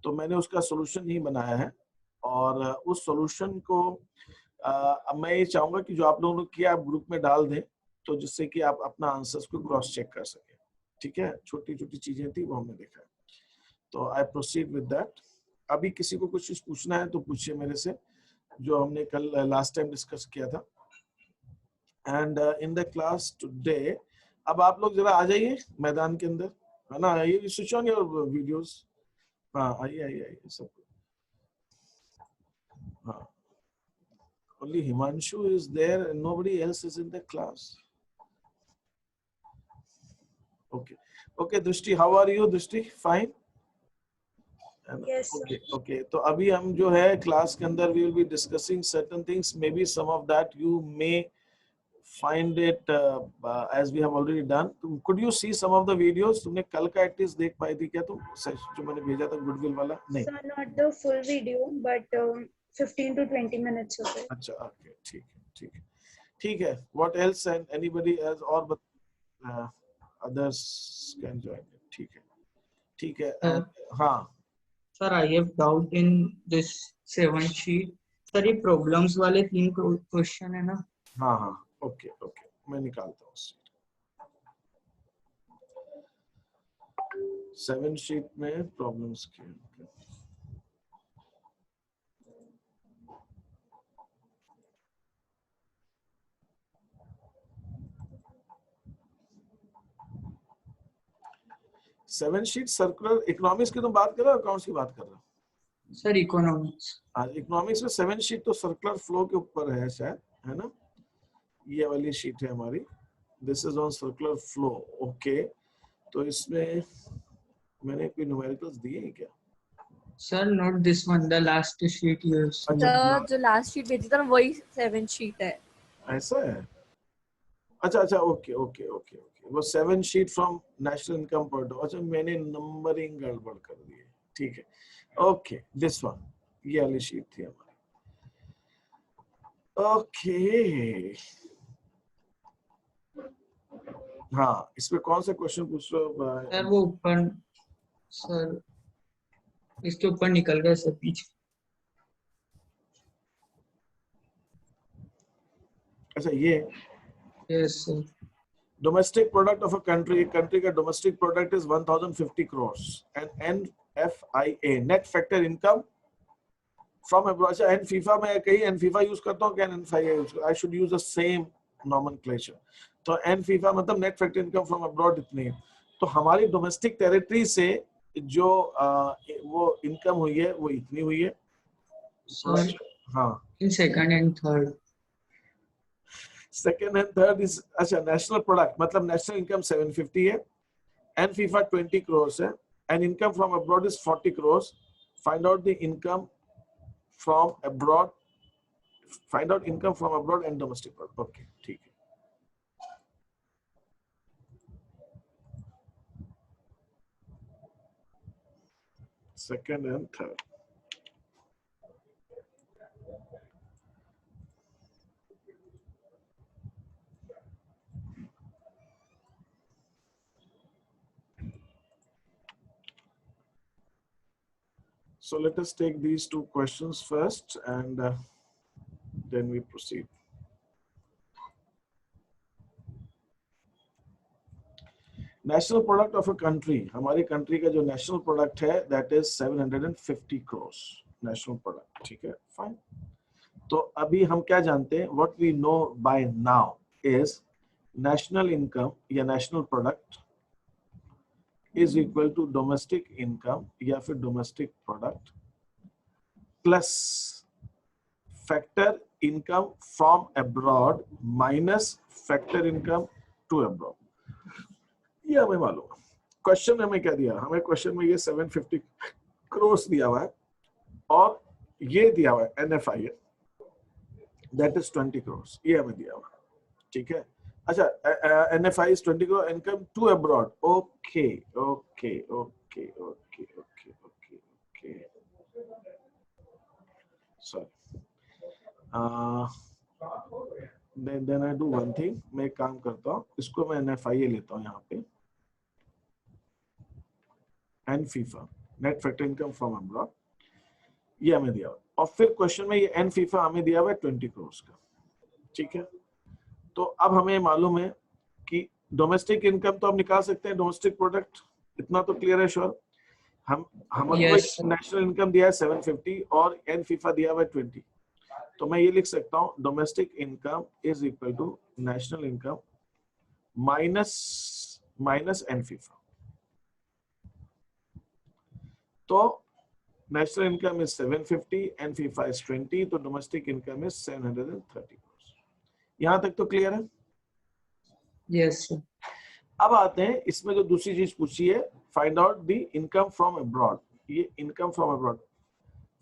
तो मैंने उसका सोल्यूशन ही बनाया है और उस सोल्यूशन को अब मैं ये चाहूंगा कि जो आप लोगों ने किया आप ग्रुप में डाल दें, तो जिससे कि आप अपना आंसर्स को क्रॉस चेक कर सकें। ठीक है, छोटी छोटी चीजें थी वो हमने देखा है। तो आई प्रोसीड विद दैट। अभी किसी को कुछ पूछना है तो पूछिए मेरे से, जो हमने कल लास्ट टाइम डिस्कस किया था। And in the class today, अब आप लोग जरा आ जाइए मैदान के अंदर, है ना। ये स्विच ऑन योर वीडियोस। हाँ आइए आइए आइए सब। हाँ, only Himanshu is there and nobody else is in the class. Okay, okay Drishti, how are you Drishti? Fine. Yes, okay okay तो अभी हम जो है क्लास के अंदर we will be discussing certain things, maybe some of that you may find it as we have already done. Could you see some of the videos? तुमने कल का at least देख पाई थी क्या तुम, जो मैंने भेजा था गुडविल वाला? नहीं sir, not the full video, but 15 to 20 minutes of it. अच्छा ओके ठीक है ठीक है ठीक है। What else and anybody else और others can join. ठीक है हाँ sir I have doubt in this 7 sheet. Sir ये प्रॉब्लम्स वाले 3 क्वेश्चन है ना? हाँ हाँ ओके ओके मैं निकालता हूँ। 7 शीट में प्रॉब्लम्स के okay. Seven sheet circular economics की तुम बात कर रहे हो, अकाउंट्स की बात कर रहे हो? Sir economics. हाँ इकोनॉमिक्स में 7 शीट तो सर्कुलर फ्लो के ऊपर है शायद, है ना। ये वाली शीट है हमारी, this is on circular flow. Okay तो इसमें मैंने कोई न्यूमेरिकल्स दिए हैं क्या? Sir not this one, the last sheet you. Sir जो लास्ट शीट भेजी था ना वही 7 शीट है। ऐसा है, अच्छा अच्छा ओके ओके ओके ओके वो 7 sheet from national income point. अच्छा मैंने नंबरिंग गड़बड़ कर दी है, ठीक है ओके दिस वन, ये वाली शीट थी हमारी। ओके हाँ इसमें कौन सा क्वेश्चन पूछ रहे हो? सर वो ऊपर, सर इसके ऊपर निकल गया सर पीछे। अच्छा ये yes sir. Domestic product of a country, country का domestic product is 1050 crores and NFIA net factor income from abroad. अच्छा एनफीफा में कहीं एनफीफा यूज करता हूँ क्या NFIA use, I should use the same nomenclature. तो एनफीफा मतलब net factor income from abroad इतनी है। तो हमारी डोमेस्टिक टेरिटरी से जो वो इनकम हुई है वो इतनी हुई है सर हाँ। In second and third. Second and third is अच्छा नेशनल प्रोडक्ट मतलब नेशनल इनकम 750 है, एनफीफा 20 crores है, and income from abroad is 40 crores। Find out the income from abroad, find out income from abroad and domestic product. Okay ठीक है second and third. So let us take these two questions first and then we proceed. National product of a country, हमारी country का जो national product है that is 750 crores national product, ठीक है fine. तो अभी हम क्या जानते हैं, what we know by now is national income या national product is equal to domestic income या फिर domestic product plus factor income from abroad minus factor income to abroad. ये हमें मालूम है। क्वेश्चन हमें क्या दिया, हमें क्वेश्चन में ये 750 crores दिया हुआ है और ये दिया हुआ है NFI that is 20 crores, ये हमें दिया हुआ है, ठीक है। अच्छा NFI is 20 crore income to abroad. Okay okay okay okay okay okay okay sorry then I do one thing, मैं एक काम करता हूँ, इसको मैं NFI लेता हूँ यहाँ पे N FIA net factor income from abroad, ये हमें दिया हुआ, और फिर क्वेश्चन में ये एन फीफा हमें दिया हुआ है 20 करोड़ का, ठीक है। तो अब हमें मालूम है कि डोमेस्टिक इनकम तो हम निकाल सकते हैं, डोमेस्टिक प्रोडक्ट, इतना तो क्लियर है श्योर। हमको Yes. नेशनल इनकम दिया है 750 और एन फीफा दिया हुआ है 20, तो मैं ये लिख सकता हूँ domestic income is equal to national income minus NFIA. तो national income is 750, N FIFA is 20, तो डोमेस्टिक इनकम इज 730 करोड़। यहां तक तो क्लियर है। Yes, sir. अब आते हैं इसमें जो दूसरी चीज पूछी है, find out the income from abroad. ये इनकम फ्रॉम अब्रॉड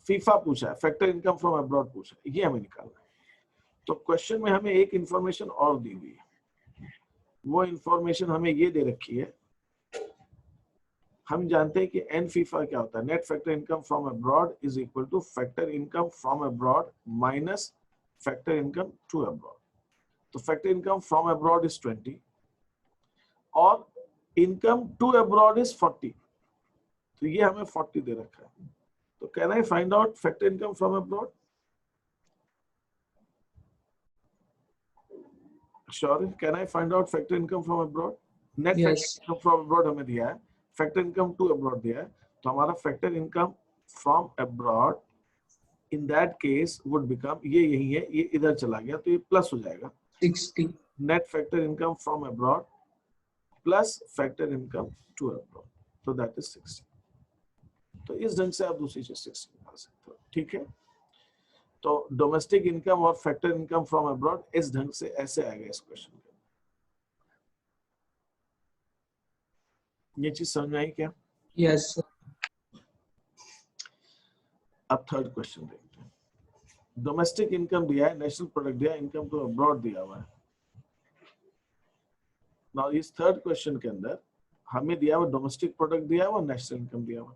फीफा पूछा है, फैक्टर इनकम फ्रॉम अब्रॉड पूछा है, ये हमें निकालना है। तो क्वेश्चन में हमें एक इंफॉर्मेशन और दी हुई है, वो इंफॉर्मेशन हमें ये दे रखी है, हम जानते हैं कि एन फीफा क्या होता है, net factor income from abroad is equal to factor income from abroad minus factor income to abroad. तो factor income from abroad is 20 और इनकम टू अब्रॉड इज 40, तो ये हमें 40 दे रखा है। तो can I find out factor income from abroad? Sure, can I find out factor income from abroad? Net Yes. Factor income from abroad हमें दिया है, फैक्टर इनकम टू अब्रॉड दिया है, तो हमारा factor income from abroad in that case would become, ये यही है, ये इधर चला गया तो ये प्लस हो जाएगा, 60. Net factor income from abroad plus factor income to abroad, तो दैट इज 60। तो इस ढंग से आप दूसरी चीज 60 निकाल सकते हो, ठीक है। तो डोमेस्टिक इनकम और फैक्टर इनकम फ्रॉम अब्रॉड इस ढंग से ऐसे आएगा इस क्वेश्चन में। ये चीज समझ में आई क्या? Yes, sir. अब थर्ड क्वेश्चन देखते हैं। डोमेस्टिक इनकम दिया है, नेशनल प्रोडक्ट दिया है, इनकम टू अब्रॉड दिया हुआ है। नाउ इस थर्ड क्वेश्चन के अंदर हमें दिया हुआ डोमेस्टिक प्रोडक्ट दिया हुआ, नेशनल इनकम दिया हुआ,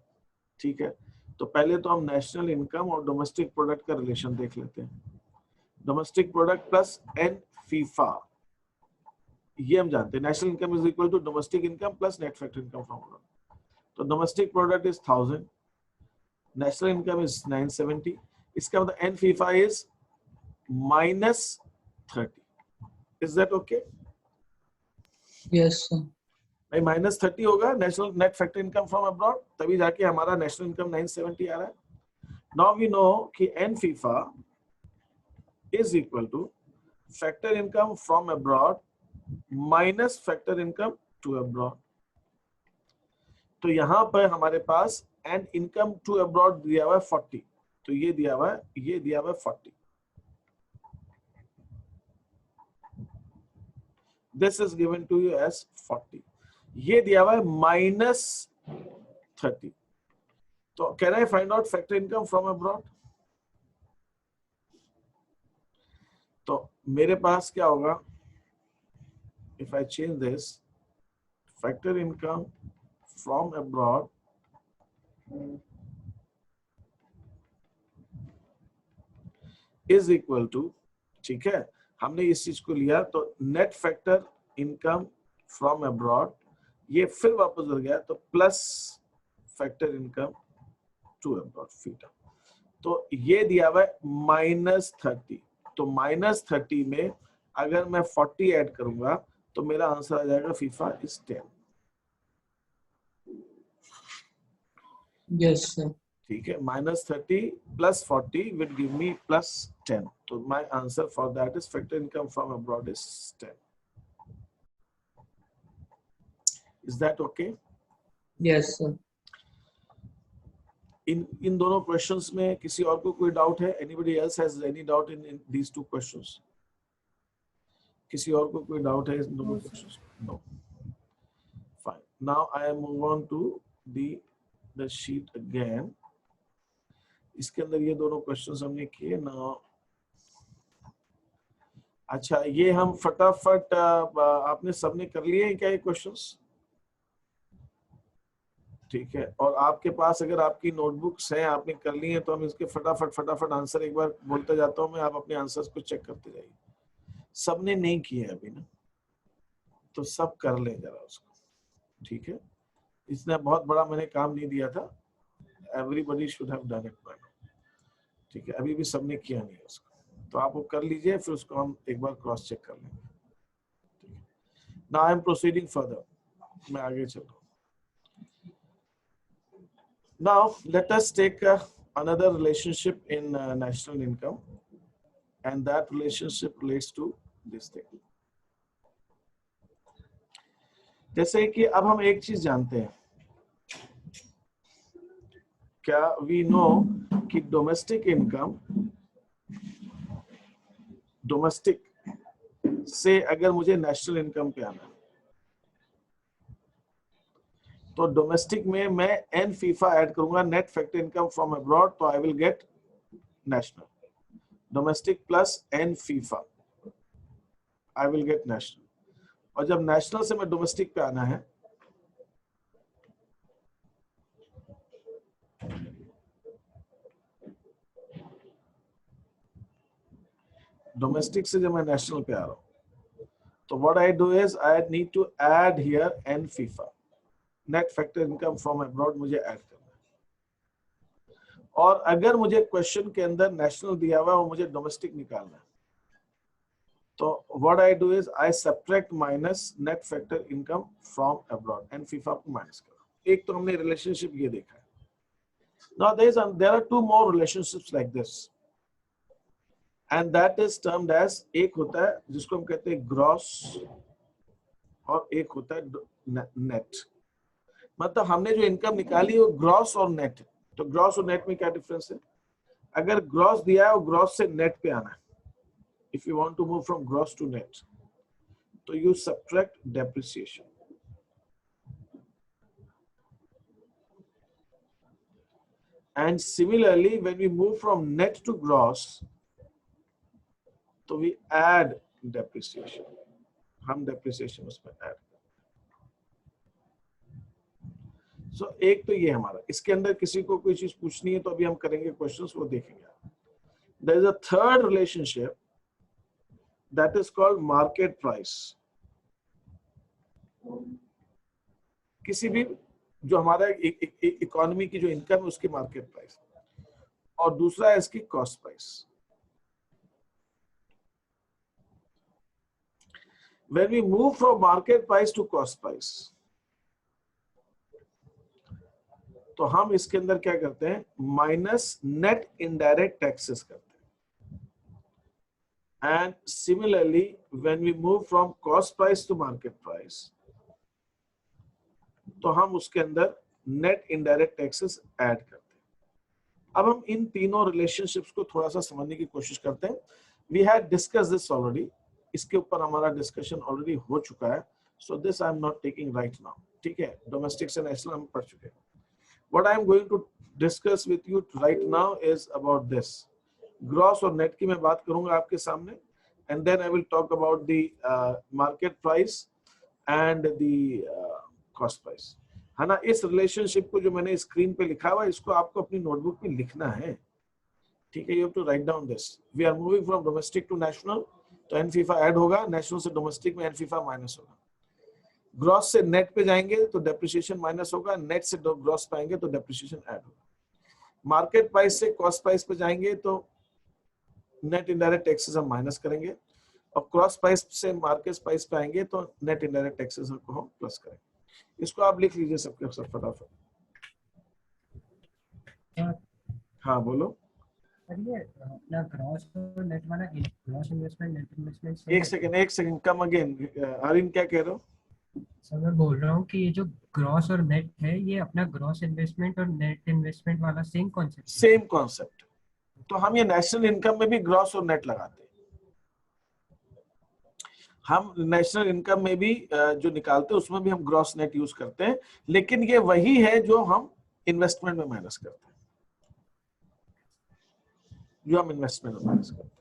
ठीक है। तो पहले तो हम नेशनल इनकम और डोमेस्टिक प्रोडक्ट का रिलेशन देख लेते हैं। Domestic product plus NFIA, ये हम जानते हैं, national income is equal to domestic income plus net factor income from abroad. तो domestic product is 1000, national income is 970, इसका मतलब N FIFA is -30। Is that okay? Yes, sir. भाई -30 होगा national net factor income from abroad, तभी जाके हमारा national income 970 आ रहा है। नाउ वी नो कि N FIFA is equal to factor income from abroad minus factor income to abroad. तो यहां पर हमारे पास एन इनकम टू अब्रॉड दिया हुआ है 40, तो ये दिया हुआ है, ये दिया हुआ है 40, this is given to you as 40, ये दिया हुआ है -30। तो can I find out factor income from abroad? तो मेरे पास क्या होगा, if I change this, factor income from abroad is equal to, ठीक है, हमने इस चीज को लिया तो net factor income from abroad, ये फिर वापस उधर गया तो plus factor income to abroad FITA, तो ये दिया हुआ है -30। तो -30 में अगर मैं 40 ऐड करूंगा तो मेरा आंसर आ जाएगा फीफा इज 10। Yes, sir. ठीक है, -30 प्लस 40 विल गिव मी +10, तो my answer for that is factor income from abroad is 10। Is that okay? Yes, sir. इन दोनों क्वेश्चंस में किसी और को कोई डाउट है? Anybody else has any doubt in these two questions? किसी और को कोई डाउट है इन दोनों questions? No, fine. Now I move on to the sheet again. इसके अंदर ये दोनों क्वेश्चंस हमने किए ना। अच्छा, ये हम फटाफट आपने सबने कर लिए हैं क्या ये क्वेश्चंस? ठीक है, और आपके पास अगर आपकी नोटबुक्स हैं, आपने कर ली हैं, तो हम इसके फटाफट आंसर एक बार बोलते जाता हूं मैं, आप अपने आंसर्स को चेक करते जाइए। सबने नहीं किए अभी ना, तो सब कर लें जरा उसको, ठीक है। इसने बहुत बड़ा मैंने काम नहीं दिया था, everybody should have done it by now, ठीक है, अभी भी सबने किया नहीं है उसको, तो आप वो कर लीजिए, फिर उसको हम एक बार क्रॉस चेक कर लेंगे, ठीक है। Now I am proceeding further, मैं आगे चल रहा हूँ। Now let us take another relationship in national income, and that relationship relates to this thing. जैसे कि अब हम एक चीज जानते हैं, क्या we know कि डोमेस्टिक इनकम, डोमेस्टिक से अगर मुझे नेशनल इनकम पे आना है, तो डोमेस्टिक में मैं एन फीफा ऐड करूंगा, net factor income from abroad, तो I will get national, domestic plus NFIA, I will get national. और जब नेशनल से मैं डोमेस्टिक पे आना है, डोमेस्टिक से जब मैं नेशनल पे आ रहा हूं, तो what I do is I need to add here N FIA, net factor income from abroad मुझे ऐड करना है। और अगर मुझे क्वेश्चन के अंदर नेशनल दिया हुआ है और मुझे डोमेस्टिक निकालना है, तो what I do is I subtract minus net factor income from abroad, N FIA को माइनस करो। एक तो हमने रिलेशनशिप ये देखा है। Now there are two more relationships like this, and that is termed as, एक होता है जिसको हम कहते हैं ग्रॉस, और एक होता है नेट। मतलब हमने जो इनकम निकाली वो ग्रॉस और नेट है। तो ग्रॉस और नेट में क्या डिफरेंस है? अगर ग्रॉस दिया है और ग्रॉस से नेट पे आना है, if you want to move from gross to net, तो you subtract depreciation. And similarly, when we move from net to gross, तो we add depreciation, हम depreciation उसमें add। So एक तो ये हमारा, इसके अंदर किसी को कोई चीज पूछनी है तो अभी हम करेंगे क्वेश्चंस, वो देखेंगे। There is a third relationship that is called market price। किसी भी जो हमारा इकोनॉमी की जो इनकम है उसकी मार्केट प्राइस, और दूसरा है इसकी cost price. When we move from market price to cost price, तो हम इसके अंदर क्या करते हैं? माइनस नेट इनडायरेक्ट टैक्सेस करते हैं। And similarly when we move from cost price to market price, तो हम उसके अंदर नेट इनडायरेक्ट टैक्सेस ऐड करते हैं। अब हम इन तीनों रिलेशनशिप्स को थोड़ा सा समझने की कोशिश करते हैं। We had discuss this already, इसके ऊपर हमारा डिस्कशन ऑलरेडी हो चुका है, so this I am not taking right now, ठीक है। डोमेस्टिक से नेशनल हम पढ़ चुके हैं। What I am going to discuss with you right now is about this. Gross और net की मैं बात करूंगा आपके सामने, and then I will talk about the market price and the cost price, है ना। इस रिलेशनशिप को जो मैंने स्क्रीन पे लिखा हुआ है, इसको आपको अपनी नोटबुक में लिखना है, ठीक है। You have to write down this. We are moving from domestic to national, तो एन फीफा ऐड होगा, नेशनल से डोमेस्टिक में एन फीफा माइनस होगा। ग्रॉस से नेट पे जाएंगे तो डेप्रिसिएशन माइनस होगा, नेट से ग्रॉस पे आएंगे तो डेप्रिसिएशन ऐड होगा। मार्केट प्राइस से कॉस्ट प्राइस पे जाएंगे तो नेट इनडायरेक्ट टैक्सेस हम माइनस करेंगे, और क्रॉस प्राइस से मार्केट प्राइस पे आएंगे तो नेट इनडायरेक्ट टैक्सेस को हम प्लस करेंगे। इसको आप लिख लीजिए सबके सब फटाफट। हाँ बोलो। अपना ग्रॉस और नेट वाला, ग्रॉस इन्वेस्टमेंट नेट इन्वेस्टमेंट। एक सेकंड कम अगेन। अरविंद क्या कह रहे हो? सर मैं बोल रहा हूँ कि ये जो ग्रॉस और नेट है, ये अपना ग्रॉस इन्वेस्टमेंट और नेट इन्वेस्टमेंट वाला सेम कॉन्सेप्ट। Same concept. तो हम ये नेशनल इनकम में भी ग्रॉस और नेट लगाते हैं। हम नेशनल इनकम में भी जो निकालते हैं उसमें भी हम ग्रॉस नेट यूज करते हैं, लेकिन ये वही है जो हम इन्वेस्टमेंट में माइनस करते हैं, जो हम इन्वेस्टमेंट में माइनस करते हैं।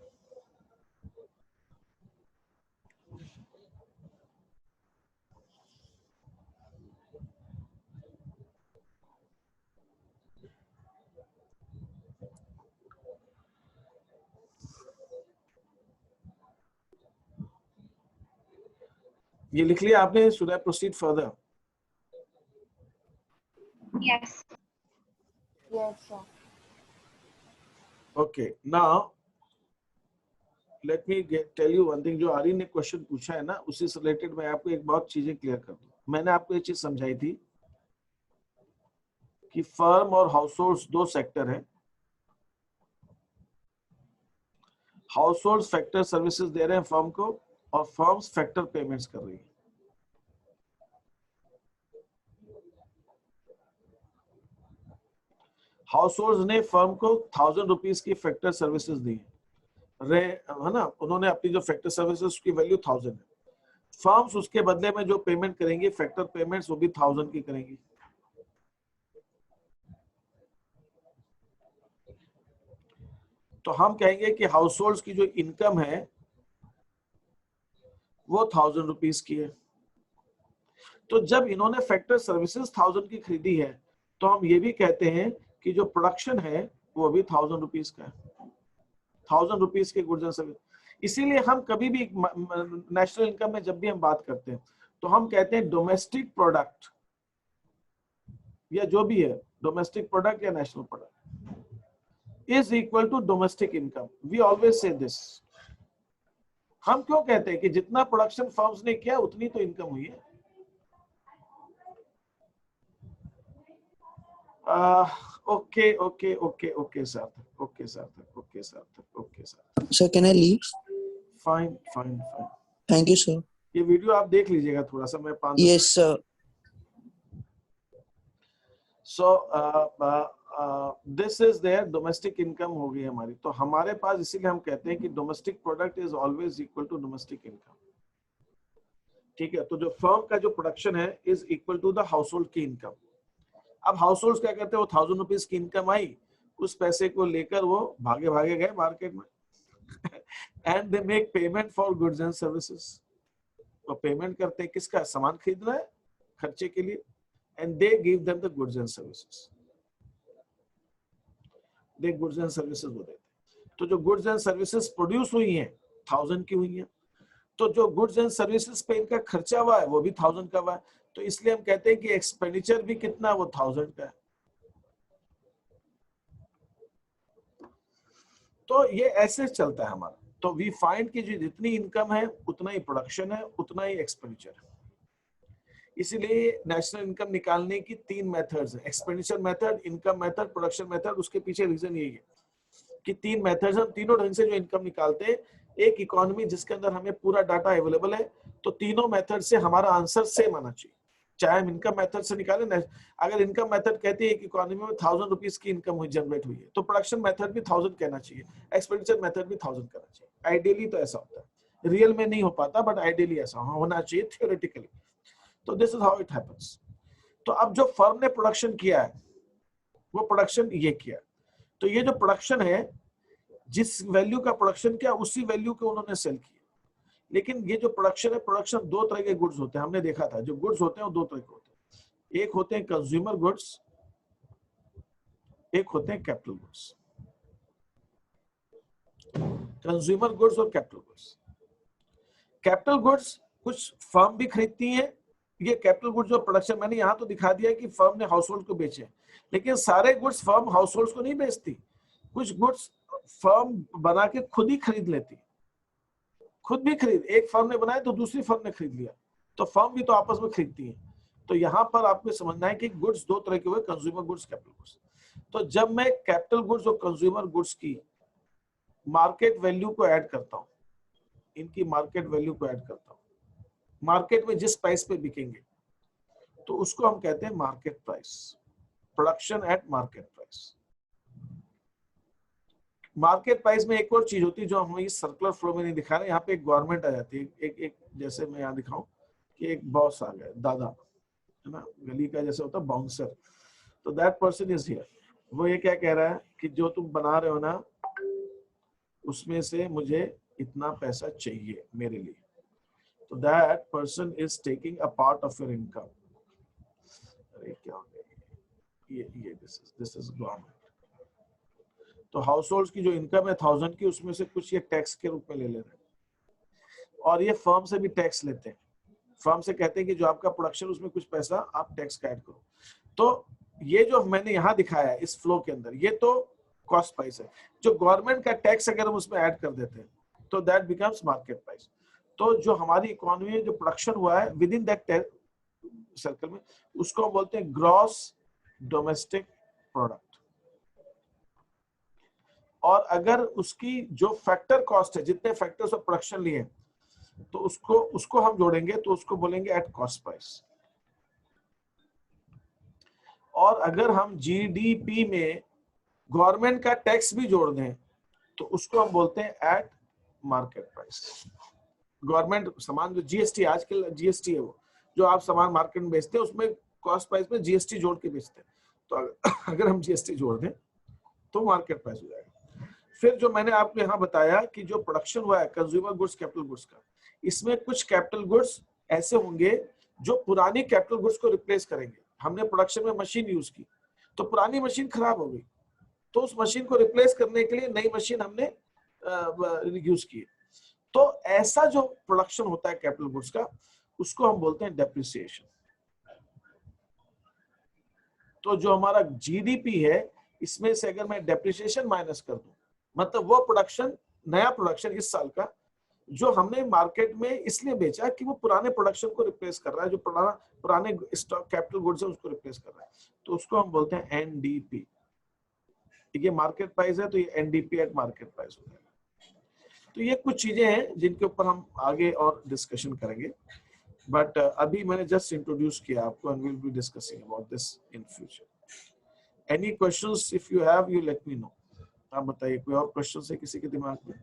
ये लिख लिया आपने? Should I proceed further? Yes. Yes, sir. Okay, now let me tell you one thing. जो आर्य ने क्वेश्चन पूछा है ना, उसी से रिलेटेड मैं आपको एक बहुत चीजें क्लियर कर दूं। मैंने आपको ये चीज समझाई थी कि फर्म और हाउस होल्ड दो सेक्टर है। हाउस होल्ड फैक्टर सर्विसेज दे रहे हैं फर्म को, और फर्म्स फैक्टर पेमेंट्स कर रही है। हाउस होल्ड ने फर्म को 1000 रुपीज की फैक्टर सर्विसेज दी है ना। उन्होंने अपनी जो फैक्टर सर्विसेज की वैल्यू 1000 है। फर्म्स उसके बदले में जो पेमेंट करेंगी फैक्टर पेमेंट्स, वो भी 1000 की करेंगी। तो हम कहेंगे कि हाउस होल्ड की जो इनकम है वो 1000 रुपीज की है। तो जब इन्होंने फैक्टर सर्विसेज 1000 की खरीदी है, तो हम ये भी कहते हैं कि जो प्रोडक्शन है वो भी 1000 रुपीज का है। 1000 रुपीज के गुड्स एंड सर्विस। इसीलिए हम कभी भी नेशनल इनकम में जब भी हम बात करते हैं तो हम कहते हैं डोमेस्टिक प्रोडक्ट, या जो भी है डोमेस्टिक प्रोडक्ट या national product is equal to domestic income. We always say this. हम क्यों कहते हैं कि जितना प्रोडक्शन फर्म्स ने किया उतनी तो इनकम हुई है। Okay okay okay okay sir, okay sir, okay sir, okay sir. Sir, can I leave? Fine fine fine. Thank you, sir. ये वीडियो आप देख लीजिएगा थोड़ा सा, मैं 5 Yes, sir. So this is there domestic income हो गई हमारी। तो हमारे पास, इसीलिए हम कहते हैं कि domestic product is always equal to domestic income. ठीक है, तो जो फर्म का जो प्रोडक्शन है is equal to the household की इनकम। अब हाउस होल्ड क्या करते हैं, वो 1000 रुपीज की इनकम आई, उस पैसे को लेकर वो भागे भागे गए मार्केट में and they make payment for goods and services. तो पेमेंट करते हैं किसका, सामान खरीदना है खर्चे के लिए, and they give them the goods and services. They goods and services वो देते हैं। तो जो गुड्स एंड सर्विसेज प्रोड्यूस हुई हैं 1000 की हुई हैं, तो जो गुड्स एंड सर्विसेज पे इनका खर्चा हुआ है वो भी 1000 का हुआ है। तो इसलिए हम कहते हैं कि एक्सपेंडिचर भी कितना, वो 1000 का है। तो ये ऐसे चलता है हमारा। तो वी फाइंड कि जो जितनी इनकम है उतना ही प्रोडक्शन है, उतना ही एक्सपेंडिचर है। इसीलिए नेशनल इनकम निकालने की 3 मेथड्स हैं, expenditure method, income method, production method. उसके पीछे रीजन यही है कि 3 मेथड्स, हम तीनों ढंग से जो इनकम निकालते हैं। एक इकोनॉमी जिसके अंदर हमें पूरा डाटा अवेलेबल है, तो तीनों मेथड से हमारा आंसर सेम आना चाहिए, चाहे हम इनकम मेथड से निकालें। अगर इनकम मेथड कहती है कि इकोनॉमी में 1000 रुपीज की इनकम हुई, जनरेट हुई है, तो प्रोडक्शन मेथड भी 1000 कहना चाहिए, एक्सपेंडिचर मेथड भी 1000 कहना चाहिए। आइडियली तो ऐसा होता है, रियल में नहीं हो पाता, बट आइडियली ऐसा होना चाहिए थियोरेटिकली। तो this is how it happens. तो अब जो फर्म ने प्रोडक्शन किया है वो प्रोडक्शन ये किया, तो ये जो प्रोडक्शन है, जिस वैल्यू का प्रोडक्शन किया उसी वैल्यू को उन्होंने सेल किया। लेकिन ये जो प्रोडक्शन है, प्रोडक्शन 2 तरह के गुड्स होते हैं। हमने देखा था जो गुड्स होते हैं वो 2 तरह के होते हैं। एक होते हैं कंज्यूमर गुड्स, एक होते हैं कैपिटल गुड्स। कंज्यूमर गुड्स और कैपिटल गुड्स। कैपिटल गुड्स कुछ फर्म भी खरीदती हैं। ये कैपिटल गुड्स जो प्रोडक्शन, मैंने यहाँ तो दिखा दिया कि फर्म ने हाउस होल्ड को बेचे, लेकिन सारे गुड्स फर्म हाउस होल्ड को नहीं बेचती। कुछ गुड्स फर्म बना के खुद ही खरीद लेती, खुद भी खरीद, एक फर्म ने बनाया तो दूसरी फर्म ने खरीद लिया, तो फर्म भी तो आपस में खरीदती है। तो यहाँ पर आपको समझना है कि गुड्स 2 तरह के हुए, कंज्यूमर गुड्स, कैपिटल गुड्स। तो जब मैं कैपिटल गुड्स और कंज्यूमर गुड्स की मार्केट वैल्यू को ऐड करता हूँ, इनकी मार्केट वैल्यू को ऐड करता हूँ, मार्केट में जिस प्राइस पे बिकेंगे, तो उसको हम कहते हैं market price, production at market price. Market price में एक और चीज होती है जो हम इस सर्कुलर फ्लो में नहीं दिखा रहे। यहाँ पे एक गवर्नमेंट आ जाती है, एक जैसे मैं यहाँ दिखाऊं कि एक बॉस आ गया, दादा है ना, गली का जैसे होता है बाउंसर, तो दैट पर्सन इज हियर। वो ये क्या कह रहा है कि जो तुम बना रहे हो ना, उसमें से मुझे इतना पैसा चाहिए मेरे लिए। तो that person is taking a part of your income. अरे क्या हो गया ये दिस इज गवर्नमेंट। तो हाउस होल्ड की जो इनकम है 1000 की, उसमें से कुछ ये टैक्स के रूप में ले रहे हैं, और ये फर्म से भी टैक्स लेते हैं। फर्म से कहते हैं कि जो आपका प्रोडक्शन, उसमें कुछ पैसा आप टैक्स का ऐड करो। तो ये जो मैंने यहाँ दिखाया है इस फ्लो के अंदर, ये तो कॉस्ट प्राइस है। जो गवर्नमेंट का टैक्स अगर हम उसमें ऐड कर देते हैं तो दैट बिकम्स मार्केट प्राइस। तो जो हमारी इकोनॉमी में जो प्रोडक्शन हुआ है विद इन दैट सर्कल में, उसको हम बोलते हैं ग्रॉस डोमेस्टिक प्रोडक्ट। और अगर उसकी जो फैक्टर कॉस्ट है, जितने फैक्टर्स ऑफ प्रोडक्शन लिए तो उसको हम जोड़ेंगे तो उसको बोलेंगे एट कॉस्ट प्राइस। और अगर हम जीडीपी में गवर्नमेंट का टैक्स भी जोड़ दें तो उसको हम बोलते हैं एट मार्केट प्राइस। गवर्नमेंट सामान जो जीएसटी, आजकल जीएसटी है वो जो आप सामान मार्केट में बेचते हैं उसमें कॉस्ट प्राइस में जीएसटी जोड़ के बेचते हैं, तो अगर हम जीएसटी जोड़ दें तो मार्केट प्राइस हो जाएगा। फिर जो मैंने आपको यहाँ बताया कि जो प्रोडक्शन हुआ है कंज्यूमर गुड्स कैपिटल गुड्स का, इसमें कुछ कैपिटल गुड्स ऐसे होंगे जो पुरानी कैपिटल गुड्स को रिप्लेस करेंगे। हमने प्रोडक्शन में मशीन यूज की तो पुरानी मशीन खराब हो गई, तो उस मशीन को रिप्लेस करने के लिए नई मशीन हमने यूज की। तो ऐसा जो प्रोडक्शन होता है कैपिटल गुड्स का, उसको हम बोलते हैं डेप्रिसिएशन। तो जो हमारा जीडीपी है इसमें से अगर मैं डेप्रिसिएशन माइनस कर दूं, मतलब वो प्रोडक्शन, नया प्रोडक्शन इस साल का जो हमने मार्केट में इसलिए बेचा कि वो पुराने प्रोडक्शन को रिप्लेस कर रहा है, जो पुराने स्टॉक कैपिटल गुड्स है उसको रिप्लेस कर रहा है, तो उसको हम बोलते हैं एनडीपी। ये मार्केट प्राइस है तो ये एनडीपी एट मार्केट प्राइस हो जाएगा। तो ये कुछ चीजें हैं जिनके ऊपर हम आगे और डिस्कशन करेंगे, बट अभी मैंने जस्ट इंट्रोड्यूस किया आपको, and will be discussing about this in future. Any questions if you have, you let me know. आप बताइए, कोई और क्वेश्चन है किसी के दिमाग में?